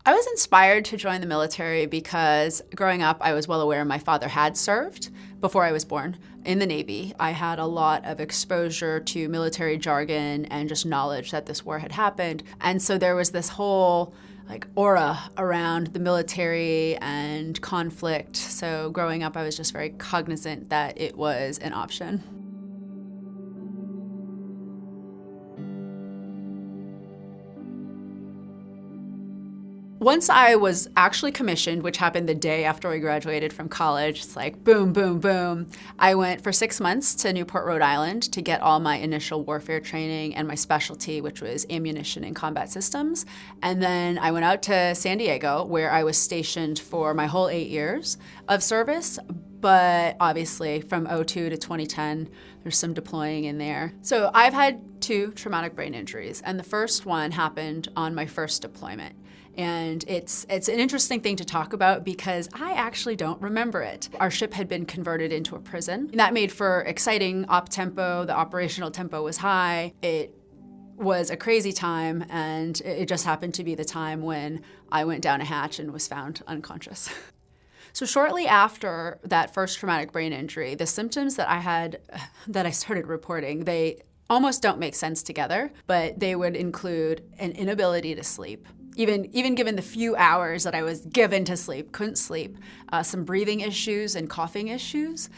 I was inspired to join the military because growing up, I was well aware my father had served before I was born in the Navy. I had a lot of exposure to military jargon and just knowledge that this war had happened. And so there was this whole aura around the military and conflict. So growing up, I was just very cognizant that it was an option. Once I was actually commissioned, which happened the day after I graduated from college, it's like boom, boom, boom. I went for 6 months to Newport, Rhode Island to get all my initial warfare training and my specialty, which was ammunition and combat systems. And then I went out to San Diego, where I was stationed for my whole 8 years of service. But obviously from 2002 to 2010, there's some deploying in there. So I've had 2 traumatic brain injuries, and the first one happened on my first deployment. And it's an interesting thing to talk about because I actually don't remember it. Our ship had been converted into a prison. And that made for exciting op tempo. The operational tempo was high. It was a crazy time, and it just happened to be the time when I went down a hatch and was found unconscious. So shortly after that first traumatic brain injury, the symptoms that I started reporting, they almost don't make sense together, but they would include an inability to sleep. Even given the few hours that I was given to sleep, couldn't sleep, some breathing issues and coughing issues.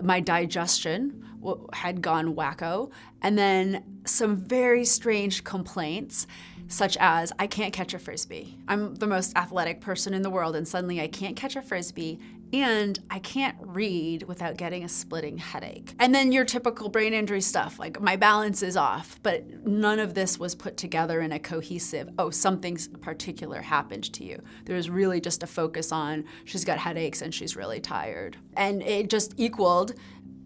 My digestion had gone wacko, and then some very strange complaints, such as I can't catch a Frisbee. I'm the most athletic person in the world, and suddenly I can't catch a Frisbee, and I can't read without getting a splitting headache. And then your typical brain injury stuff, like my balance is off, but none of this was put together in a cohesive, oh, something particular happened to you. There was really just a focus on she's got headaches and she's really tired. And it just equaled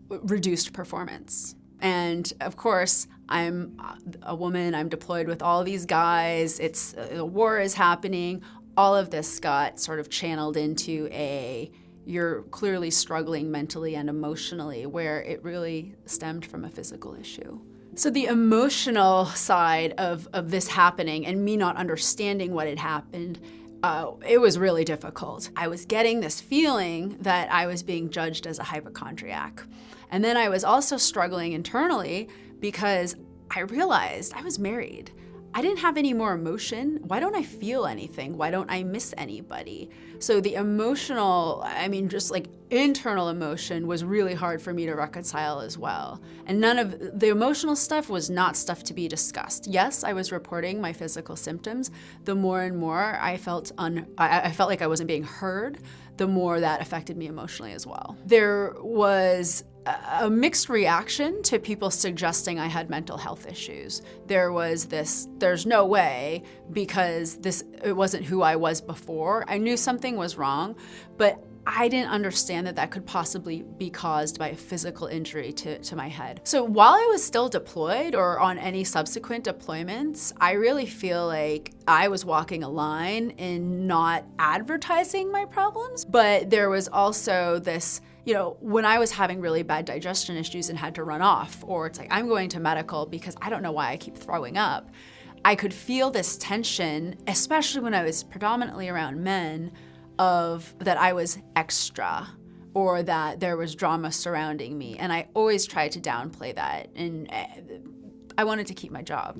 reduced performance. And of course, I'm a woman, I'm deployed with all these guys, the war is happening. All of this got sort of channeled into you're clearly struggling mentally and emotionally, where it really stemmed from a physical issue. So the emotional side of this happening and me not understanding what had happened, it was really difficult. I was getting this feeling that I was being judged as a hypochondriac. And then I was also struggling internally because I realized I was married. I didn't have any more emotion. Why don't I feel anything? Why don't I miss anybody? So the emotional, just like internal emotion was really hard for me to reconcile as well. And none of the emotional stuff was not stuff to be discussed. Yes, I was reporting my physical symptoms. The more and more I felt like I wasn't being heard, the more that affected me emotionally as well. There was a mixed reaction to people suggesting I had mental health issues. There was this, there's no way, because it wasn't who I was before. I knew something was wrong, but I didn't understand that could possibly be caused by a physical injury to my head. So while I was still deployed or on any subsequent deployments, I really feel like I was walking a line in not advertising my problems, but there was also this, when I was having really bad digestion issues and had to run off, or it's like I'm going to medical because I don't know why I keep throwing up, I could feel this tension, especially when I was predominantly around men, of that I was extra or that there was drama surrounding me. And I always tried to downplay that. And I wanted to keep my job.